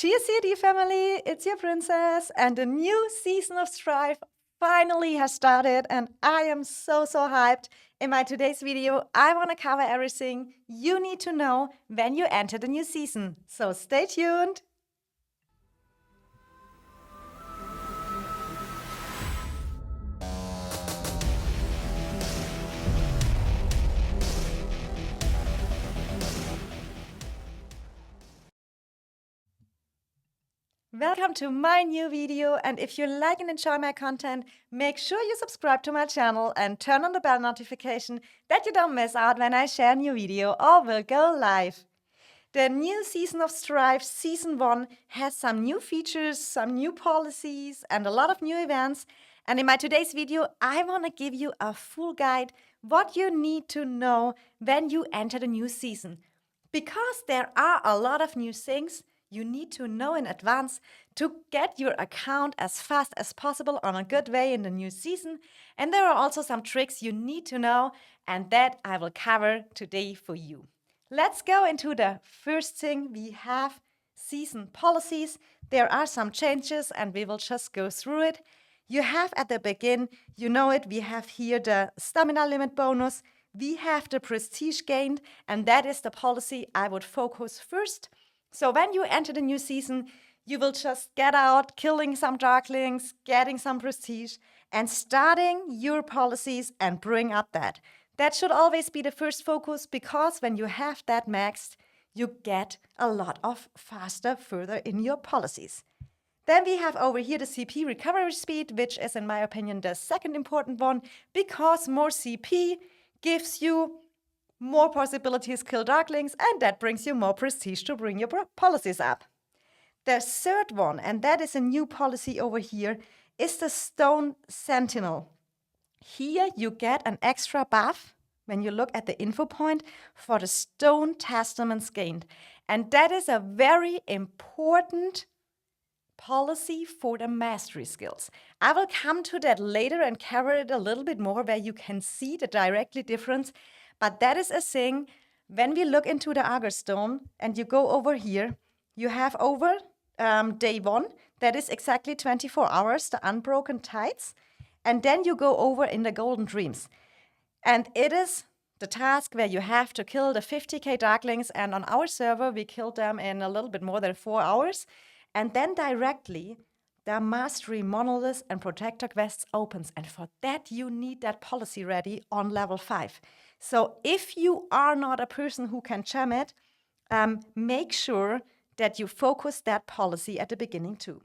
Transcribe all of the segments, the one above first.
Cheers, CD family! It's your princess, and the new season of Strife finally has started, and I am so hyped. In my today's video, I want to cover everything you need to know when you enter the new season. So stay tuned! Welcome to my new video, and if you like and enjoy my content, make sure you subscribe to my channel and turn on the bell notification that you don't miss out when I share a new video or will go live. The new season of Strife, Season 1, has some new features, some new policies, and a lot of new events. And in my today's video, I want to give you a full guide what you need to know when you enter the new season. Because there are a lot of new things you need to know in advance to get your account as fast as possible on a good way in the new season. And there are also some tricks you need to know, and that I will cover today for you. Let's go into the first thing. We have season policies. There are some changes, and we will just go through it. You have at the beginning, you know it, we have here the stamina limit bonus. We have the prestige gained, and that is the policy I would focus first. So when you enter the new season, you will just get out, killing some darklings, getting some prestige, and starting your policies and bring up that. That should always be the first focus, because when you have that maxed, you get a lot of faster further in your policies. Then we have over here the CP recovery speed, which is in my opinion the second important one, because more CP gives you more possibilities to kill darklings, and that brings you more prestige to bring your policies up. The third one, and that is a new policy over here, is the Stone Sentinel. Here you get an extra buff when you look at the info point for the Stone Testaments gained. And that is a very important policy for the mastery skills. I will come to that later and cover it a little bit more where you can see the directly difference. But that is a thing, when we look into the Agar Stone and you go over here, you have over day 1, that is exactly 24 hours, the Unbroken Tides. And then you go over in the Golden Dreams. And it is the task where you have to kill the 50k Darklings, and on our server we killed them in a little bit more than 4 hours. And then directly the Mastery Monolith and Protector quests opens, and for that you need that policy ready on level 5. So if you are not a person who can gem it, make sure that you focus that policy at the beginning too.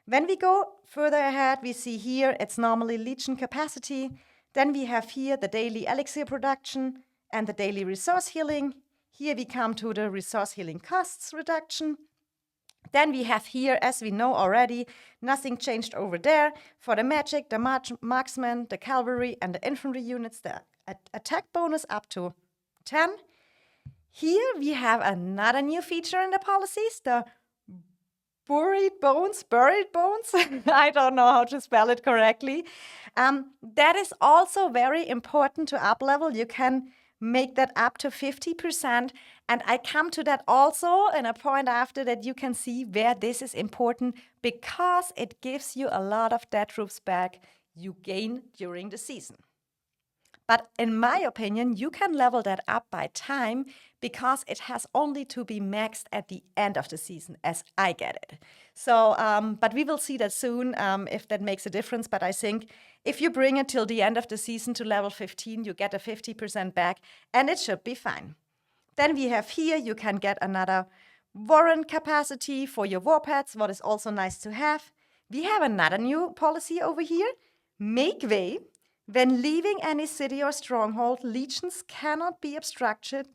When we go further ahead, we see here it's normally Legion capacity. Then we have here the daily elixir production and the daily resource healing. Here we come to the resource healing costs reduction. Then we have here, as we know already, nothing changed over there. For the magic, the marksman, the cavalry, and the infantry units, the attack bonus up to 10. Here we have another new feature in the policies, the buried bones. I don't know how to spell it correctly. That is also very important to up level. You can make that up to 50%. And I come to that also in a point after that you can see where this is important, because it gives you a lot of dead troops back you gain during the season. But in my opinion, you can level that up by time, because it has only to be maxed at the end of the season, as I get it. So, but we will see that soon if that makes a difference. But I think if you bring it till the end of the season to level 15, you get a 50% back, and it should be fine. Then we have here, you can get another warrant capacity for your war pets, what is also nice to have. We have another new policy over here, Make Way. When leaving any city or stronghold, legions cannot be obstructed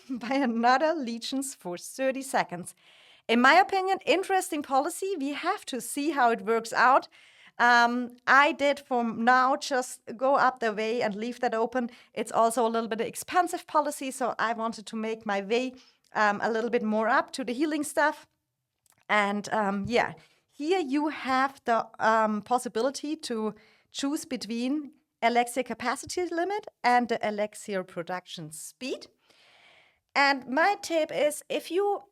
by another legions for 30 seconds. In my opinion, interesting policy. We have to see how it works out. I did for now just go up the way and leave that open. It's also a little bit expensive policy, so I wanted to make my way a little bit more up to the healing stuff. And yeah, here you have the possibility to choose between elixir capacity limit and the elixir production speed. And my tip is, if you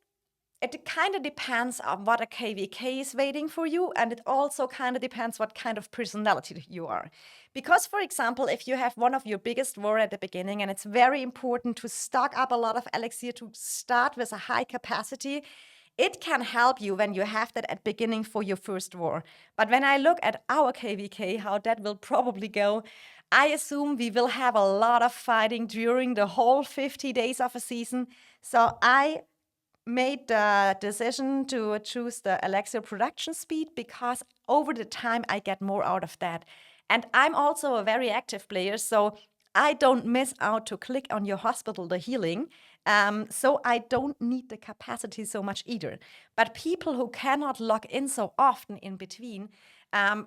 it kind of depends on what a KVK is waiting for you, and it also kind of depends what kind of personality you are. Because, for example, if you have one of your biggest war at the beginning, and it's very important to stock up a lot of elixir to start with a high capacity, it can help you when you have that at beginning for your first war. But when I look at our KVK, how that will probably go, I assume we will have a lot of fighting during the whole 50 days of a season. So I made the decision to choose the elixir production speed because over the time I get more out of that. And I'm also a very active player, so I don't miss out to click on your hospital, the healing. So I don't need the capacity so much either. But people who cannot log in so often in between,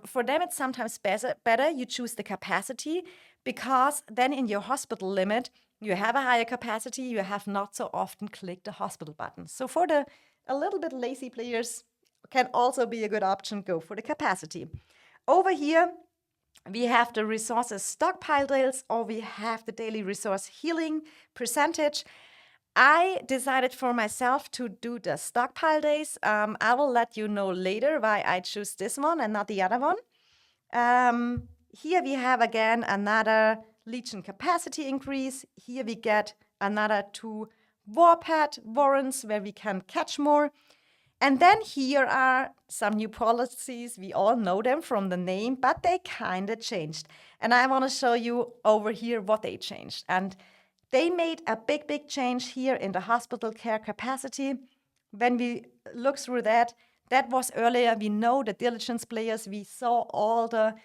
for them it's sometimes better you choose the capacity, because then in your hospital limit, you have a higher capacity, you have not so often clicked the hospital button. So for the a little bit lazy players, can also be a good option, go for the capacity. Over here, we have the resources stockpile deals, or we have the daily resource healing percentage. I decided for myself to do the stockpile days. I will let you know later why I choose this one and not the other one. Here we have again another Legion capacity increase. Here we get another 2 Warpad warrants where we can catch more. And then here are some new policies. We all know them from the name, but they kind of changed. And I want to show you over here what they changed. And they made a big change here in the hospital care capacity. When we look through that, that was earlier. We know the diligence players. We saw all the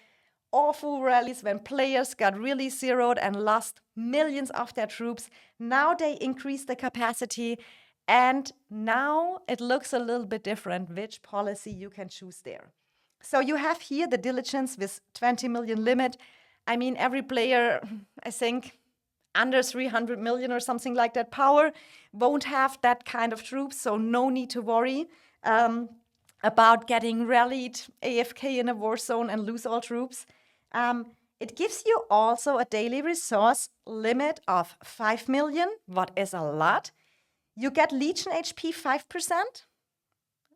awful rallies when players got really zeroed and lost millions of their troops. Now they increased the capacity, and now it looks a little bit different which policy you can choose there. So you have here the diligence with 20 million limit. I mean, every player, I think, under 300 million or something like that power won't have that kind of troops, so no need to worry about getting rallied AFK in a war zone and lose all troops. It gives you also a daily resource limit of 5 million, what is a lot. You get Legion HP 5%.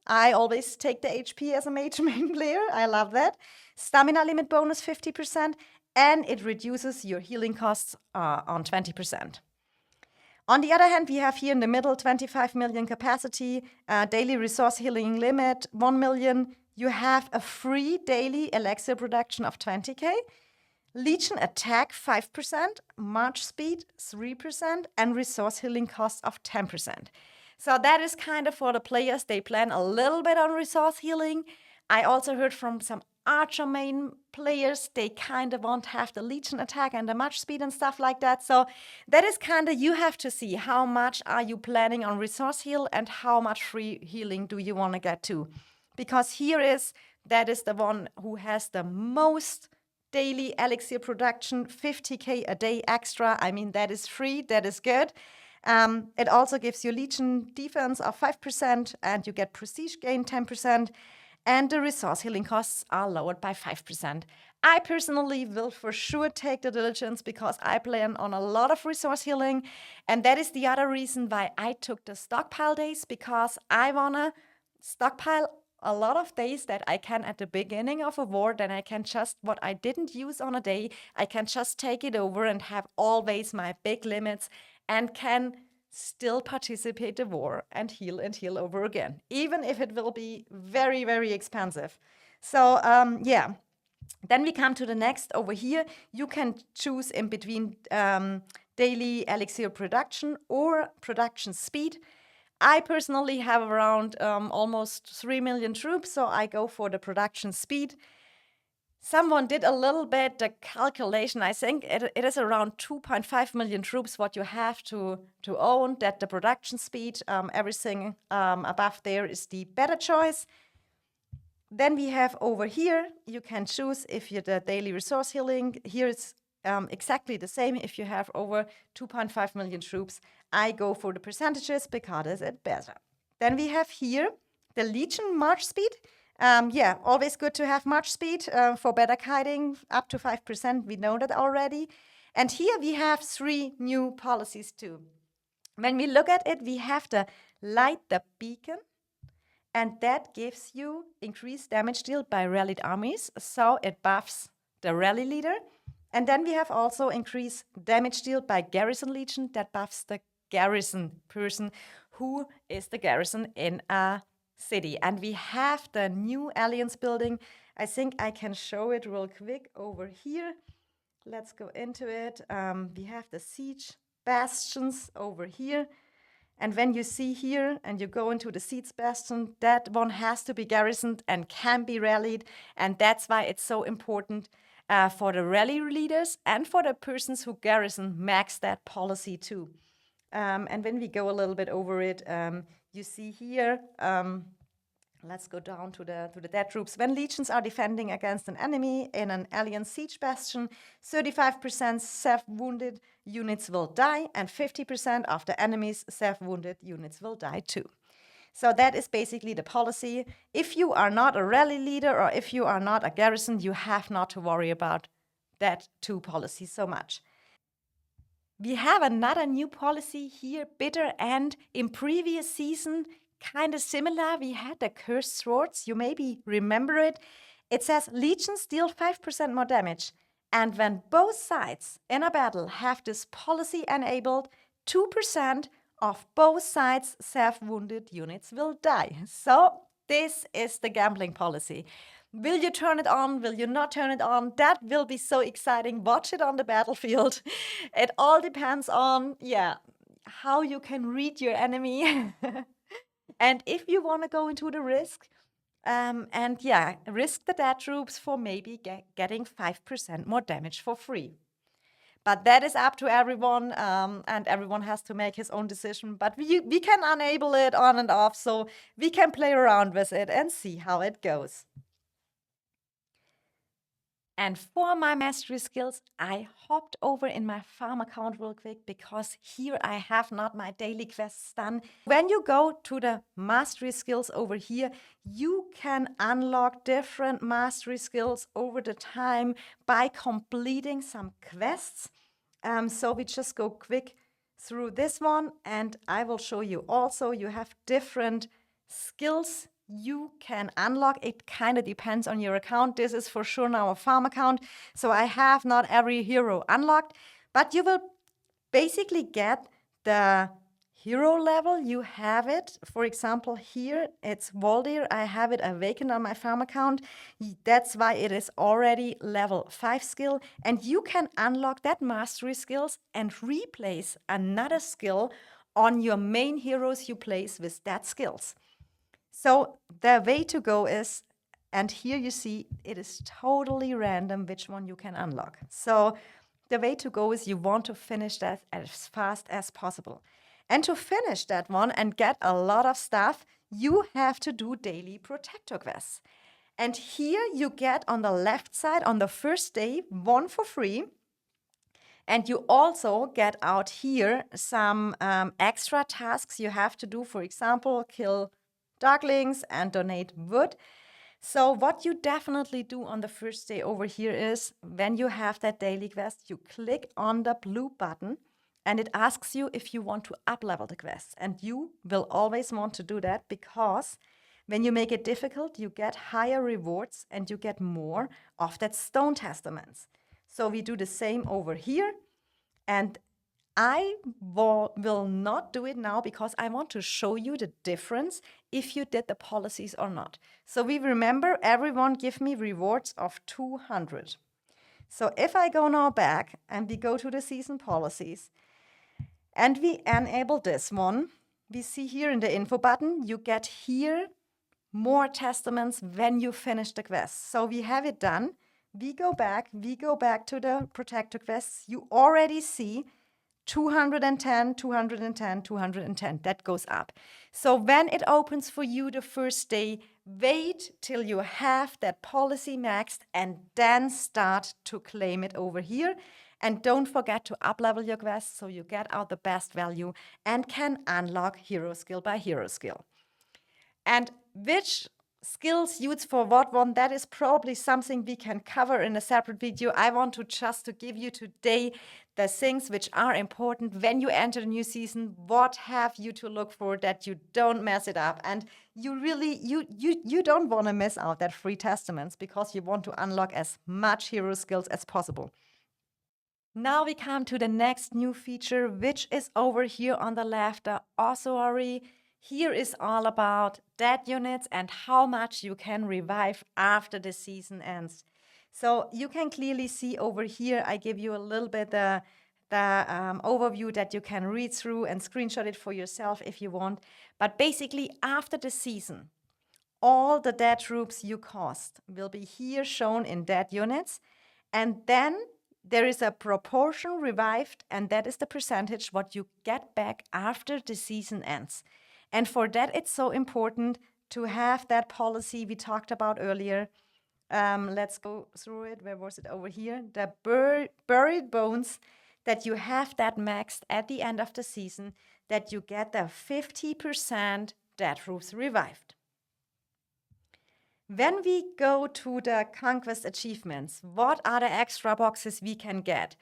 I always take the HP as a major main player. I love that. Stamina limit bonus 50%, and it reduces your healing costs on 20%. On the other hand, we have here in the middle 25 million capacity, daily resource healing limit 1 million. You have a free daily elixir production of 20k, Legion attack 5%, march speed 3%, and resource healing cost of 10%. So that is kind of for the players. They plan a little bit on resource healing. I also heard from some Archer main players, they kind of won't have the Legion attack and the march speed and stuff like that. So that is kind of, you have to see how much are you planning on resource heal and how much free healing do you want to get to. Because that is the one who has the most daily elixir production, 50k a day extra. I mean, that is free, that is good. It also gives you Legion defense of 5%, and you get prestige gain 10%, and the resource healing costs are lowered by 5%. I personally will for sure take the diligence because I plan on a lot of resource healing, and that is the other reason why I took the stockpile days, because I want to stockpile a lot of days that I can at the beginning of a war, then I can just, what I didn't use on a day, I can just take it over and have always my big limits and can still participate the war and heal over again, even if it will be very, very expensive. So yeah, then we come to the next over here. You can choose in between daily elixir production or production speed. I personally have around almost 3 million troops, so I go for the production speed. Someone did a little bit the calculation. I think it is around 2.5 million troops what you have to own, that the production speed, everything above there is the better choice. Then we have over here, you can choose if you're the daily resource healing. Here it's exactly the same. If you have over 2.5 million troops, I go for the percentages because it's better. Then we have here the Legion march speed. Yeah, always good to have march speed for better kiting, up to 5%. We know that already. And here we have 3 new policies too. When we look at it, we have to light the beacon, and that gives you increased damage dealt by rallied armies, so it buffs the rally leader. And then we have also increased damage dealt by garrison legion, that buffs the garrison person who is the garrison in a city. And we have the new alliance building. I think I can show it real quick over here. Let's go into it. We have the siege bastions over here. And when you see here and you go into the siege bastion, that one has to be garrisoned and can be rallied. And that's why it's so important for the rally leaders and for the persons who garrison max that policy too. And when we go a little bit over it, you see here, let's go down to the dead troops. When legions are defending against an enemy in an alliance siege bastion, 35% self-wounded units will die, and 50% of the enemy's self-wounded units will die too. So that is basically the policy. If you are not a rally leader or if you are not a garrison, you have not to worry about that two policy so much. We have another new policy here, bitter end. In previous season, kind of similar, we had the cursed swords. You maybe remember it. It says legions deal 5% more damage. And when both sides in a battle have this policy enabled, 2% of both sides' self-wounded units will die. So this is the gambling policy. Will you turn it on? Will you not turn it on? That will be so exciting. Watch it on the battlefield. It all depends on, how you can read your enemy. And if you want to go into the risk, risk the dead troops for maybe getting 5% more damage for free. But that is up to everyone, and everyone has to make his own decision. But we can enable it on and off, so we can play around with it and see how it goes. And for my mastery skills, I hopped over in my farm account real quick because here I have not my daily quests done. When you go to the mastery skills over here, you can unlock different mastery skills over the time by completing some quests. So we just go quick through this one, and I will show you also you have different skills you can unlock. It kind of depends on your account. This is for sure now a farm account, so I have not every hero unlocked, but you will basically get the hero level. You have it, for example, here it's Voldir. I have it awakened on my farm account. That's why it is already level 5 skill, and you can unlock that mastery skills and replace another skill on your main heroes you place with that skills. So the way to go is, and here you see it is totally random which one you can unlock. So the way to go is you want to finish that as fast as possible. And to finish that one and get a lot of stuff, you have to do daily protector quests. And here you get on the left side on the first day, one for free. And you also get out here some extra tasks you have to do. For example, kill darklings and donate wood. So what you definitely do on the first day over here is when you have that daily quest, you click on the blue button and it asks you if you want to up-level the quest. And you will always want to do that because when you make it difficult, you get higher rewards and you get more of that stone testaments. So we do the same over here. And I will not do it now because I want to show you the difference if you did the policies or not. So we remember everyone give me rewards of 200. So if I go now back and we go to the season policies and we enable this one, we see here in the info button, you get here more testaments when you finish the quest. So we have it done. We go back to the protector quests. You already see 210, 210, 210. That goes up. So when it opens for you the first day, wait till you have that policy maxed and then start to claim it over here. And don't forget to up-level your quest so you get out the best value and can unlock hero skill by hero skill. And which skills used for what one, that is probably something we can cover in a separate video. I want to just to give you today the things which are important when you enter a new season. What have you to look for that you don't mess it up, and you really you don't want to miss out that free testaments, because you want to unlock as much hero skills as possible. Now we come to the next new feature, which is over here on the left, the Ossuary. Here is all about dead units and how much you can revive after the season ends. So you can clearly see over here, I give you a little bit the overview that you can read through and screenshot it for yourself if you want. But basically, after the season, all the dead troops you cost will be here shown in dead units. And then there is a proportion revived, and that is the percentage what you get back after the season ends. And for that, it's so important to have that policy we talked about earlier. Let's go through it. Where was it? Over here. The buried bones, that you have that maxed at the end of the season, that you get the 50% dead troops revived. When we go to the Conquest Achievements, what are the extra boxes we can get?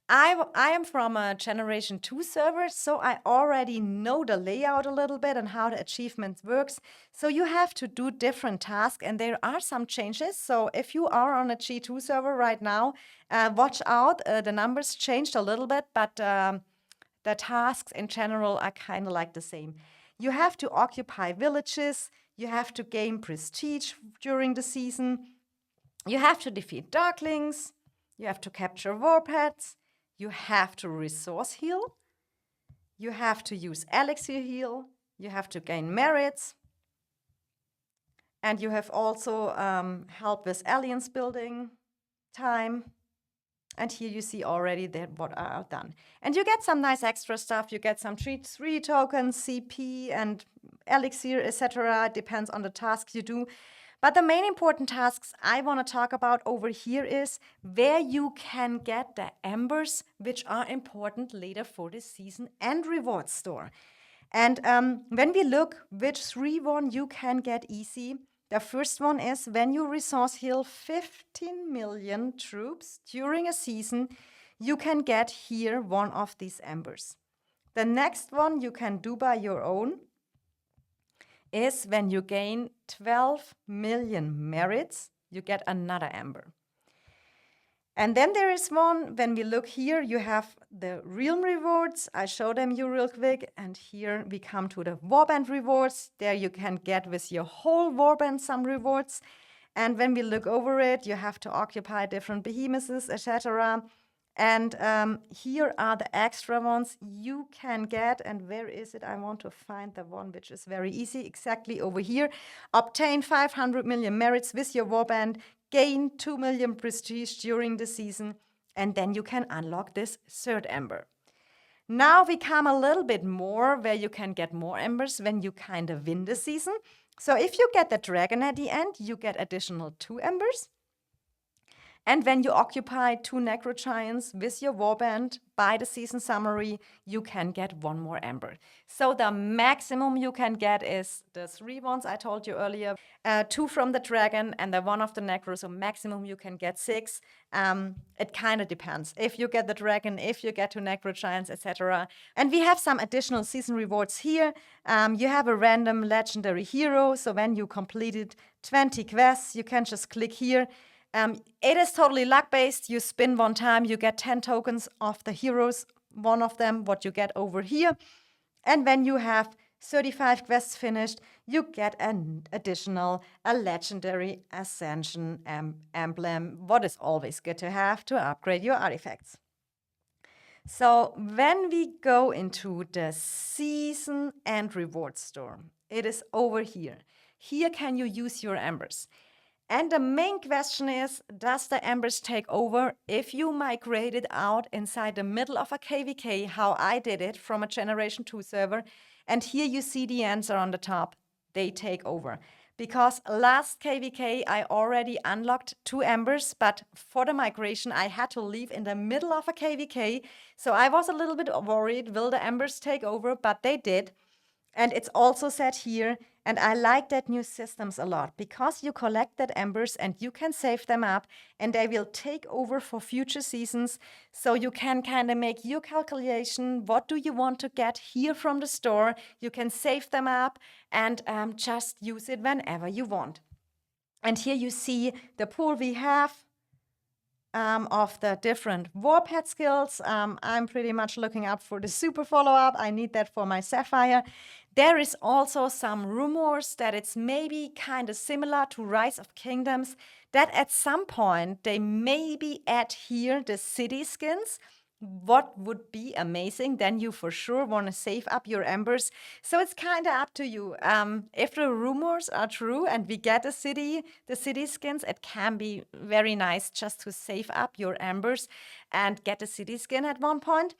I am from a Generation 2 server, so I already know the layout a little bit and how the achievement works. So you have to do different tasks, and there are some changes. So if you are on a G2 server right now, watch out. The numbers changed a little bit, but the tasks in general are kind of like the same. You have to occupy villages. You have to gain prestige during the season. You have to defeat darklings. You have to capture warpads. You have to resource heal. You have to use elixir heal. You have to gain merits. And you have also help with alliance building time. And here you see already that what are done. And you get some nice extra stuff. You get some 3 tokens, CP and elixir, etc. Depends on the tasks you do. But the main important tasks I want to talk about over here is where you can get the embers, which are important later for the season and reward store. And when we look which 3 you can get easy, the first one is when you resource heal 15 million troops during a season, you can get here one of these embers. The next one you can do by your own is when you gain 12 million merits, you get another ember. And then there is one, when we look here, you have the realm rewards. I show them you real quick. And here we come to the warband rewards. There you can get with your whole warband some rewards. And when we look over it, you have to occupy different behemoths, etc. And here are the extra ones you can get. And where is it? I want to find the one which is very easy. Exactly over here. Obtain 500 million merits with your warband. Gain 2 million prestige during the season. And then you can unlock this 3rd ember. Now we come a little bit more where you can get more embers when you kind of win the season. So if you get the dragon at the end, you get additional 2 embers. And when you occupy 2 necro giants with your warband by the season summary, you can get 1 more ember. So the maximum you can get is the 3 ones I told you earlier, 2 from the dragon and the 1 of the necro. So maximum you can get 6. It kind of depends. If you get the dragon, if you get 2 necro giants, etc. And we have some additional season rewards here. You have a random legendary hero. So when you completed 20 quests, you can just click here. It is totally luck-based. You spin 1 time, you get 10 tokens of the heroes, 1 of them, what you get over here. And when you have 35 quests finished, you get an additional, a legendary ascension emblem, what is always good to have to upgrade your artifacts. So when we go into the season and reward store, it is over here. Here can you use your embers. And the main question is, does the embers take over if you migrate it out inside the middle of a KVK, how I did it from a Generation 2 server? And here you see the answer on the top. They take over. Because last KVK, I already unlocked 2 embers, but for the migration, I had to leave in the middle of a KVK. So I was a little bit worried, will the embers take over? But they did. And it's also said here, And I like that new systems a lot because you collect that embers and you can save them up and they will take over for future seasons. So you can kind of make your calculation. What do you want to get here from the store? You can save them up and just use it whenever you want. And here you see the pool we have of the different warphead skills. I'm pretty much looking up for the super follow-up. I need that for my Sapphire. There is also some rumors that it's maybe kind of similar to Rise of Kingdoms, that at some point they maybe add here the city skins. What would be amazing, then you for sure want to save up your embers. So it's kind of up to you. If the rumors are true and we get the city skins, it can be very nice just to save up your embers and get the city skin at one point.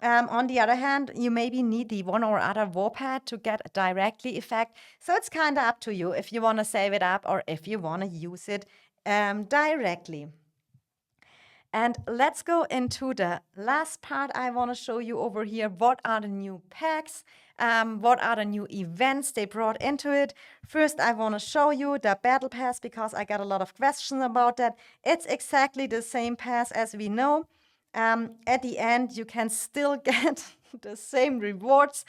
On the other hand, you maybe need the one or other warphead to get a directly effect. So it's kind of up to you if you want to save it up or if you want to use it directly. And let's go into the last part I want to show you over here. What are the new packs? What are the new events they brought into it? First, I want to show you the Battle Pass because I got a lot of questions about that. It's exactly the same pass as we know. At the end, you can still get the same rewards.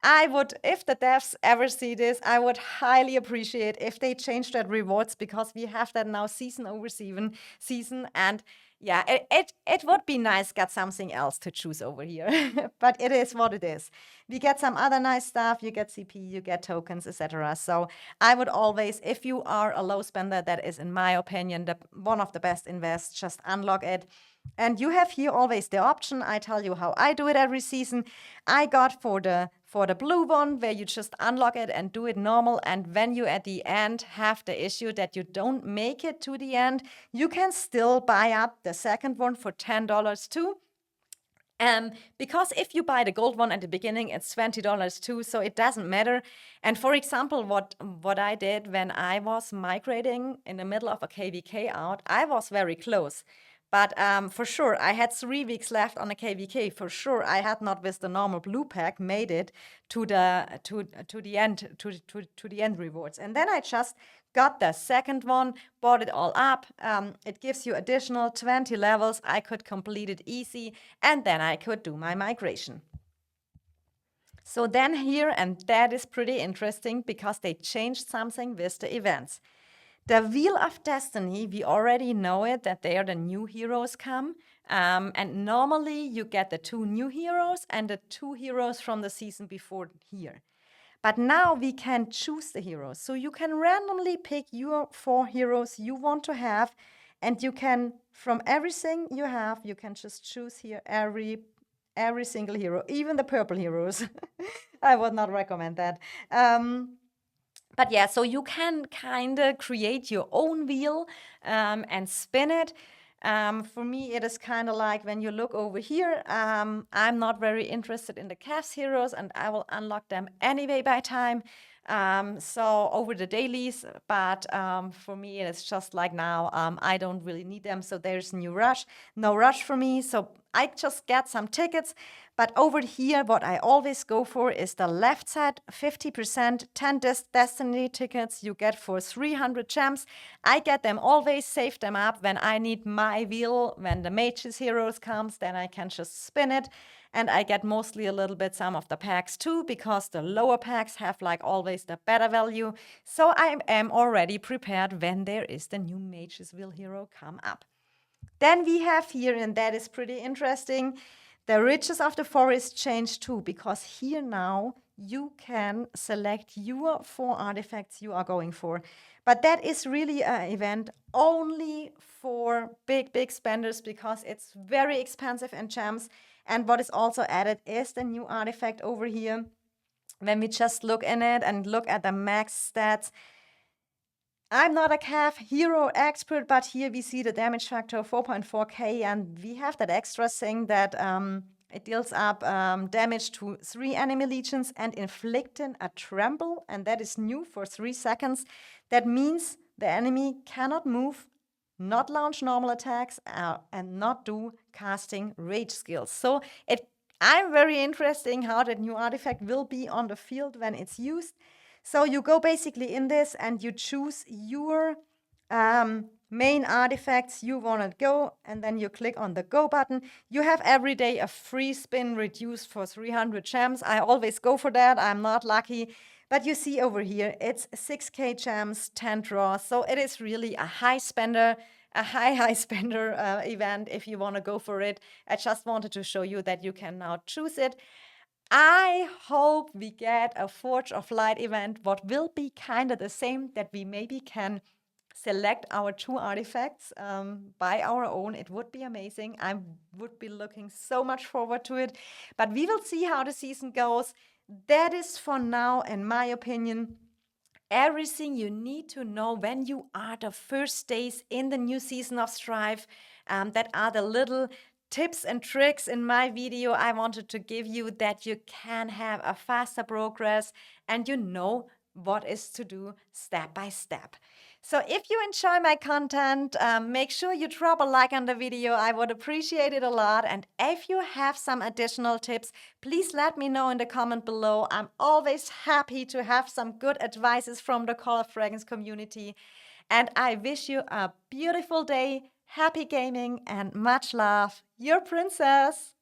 I would, if the devs ever see this, I would highly appreciate if they change that rewards because we have that now season over season and yeah, it would be nice get something else to choose over here, but it is what it is. We get some other nice stuff. You get CP, you get tokens, etc. So I would always, if you are a low spender, that is, in my opinion, one of the best invests, just unlock it. And you have here always the option. I tell you how I do it every season. I got for the blue one where you just unlock it and do it normal. And when you at the end have the issue that you don't make it to the end, you can still buy up the second one for $10 too. Because if you buy the gold one at the beginning, it's $20 too, so it doesn't matter. And for example, what I did when I was migrating in the middle of a KVK out, I was very close. But for sure, I had 3 weeks left on a KVK. For sure, I had not with the normal blue pack made it to the end rewards. And then I just got the second one, bought it all up. It gives you additional 20 levels. I could complete it easy, and then I could do my migration. So then here, and that is pretty interesting because they changed something with the events. The Wheel of Destiny, we already know it, that there the new heroes come. And normally you get the 2 new heroes and the 2 heroes from the season before here. But now we can choose the heroes. So you can randomly pick your 4 heroes you want to have. And you can, from everything you have, you can just choose here every single hero, even the purple heroes. I would not recommend that. But yeah, so you can kind of create your own wheel and spin it. For me, it is kind of like when you look over here, I'm not very interested in the Cavs heroes, and I will unlock them anyway by time. So over the dailies, but for me, it's just like now, I don't really need them. So there's no rush for me. So I just get some tickets. But over here, what I always go for is the left side, 50%, 10 Destiny tickets you get for 300 gems. I get them always, save them up when I need my wheel. When the Mage's Heroes comes, then I can just spin it. And I get mostly a little bit some of the packs too, because the lower packs have like always the better value. So I am already prepared when there is the new Mage's Wheel hero come up. Then we have here, and that is pretty interesting, the Riches of the Forest change too, because here now you can select your 4 artifacts you are going for. But that is really an event only for big spenders because it's very expensive in gems. And what is also added is the new artifact over here. When we just look in it and look at the max stats, I'm not a Cav hero expert, but here we see the damage factor 4.4k, and we have that extra thing that it deals up damage to 3 enemy legions and inflicting a tremble, and that is new for 3 seconds. That means the enemy cannot move, not launch normal attacks, and not do casting rage skills. So I'm very interested how that new artifact will be on the field when it's used. So you go basically in this and you choose your main artifacts you want to go, and then you click on the go button. You have every day a free spin reduced for 300 gems. I always go for that. I'm not lucky. But you see over here, it's 6k gems, 10 draws. So it is really a high spender, a high spender event if you want to go for it. I just wanted to show you that you can now choose it. I hope we get a Forge of Light event, what will be kind of the same, that we maybe can select our 2 artifacts by our own. It would be amazing. I would be looking so much forward to it. But we will see how the season goes. That is for now, in my opinion, everything you need to know when you are the first days in the new season of Strife. That are the little tips and tricks in my video I wanted to give you, that you can have a faster progress and you know what is to do step by step. So if you enjoy my content, make sure you drop a like on the video. I would appreciate it a lot. And if you have some additional tips, please let me know in the comment below. I'm always happy to have some good advices from the Call of Dragons community. And I wish you a beautiful day, happy gaming, and much love. Your princess!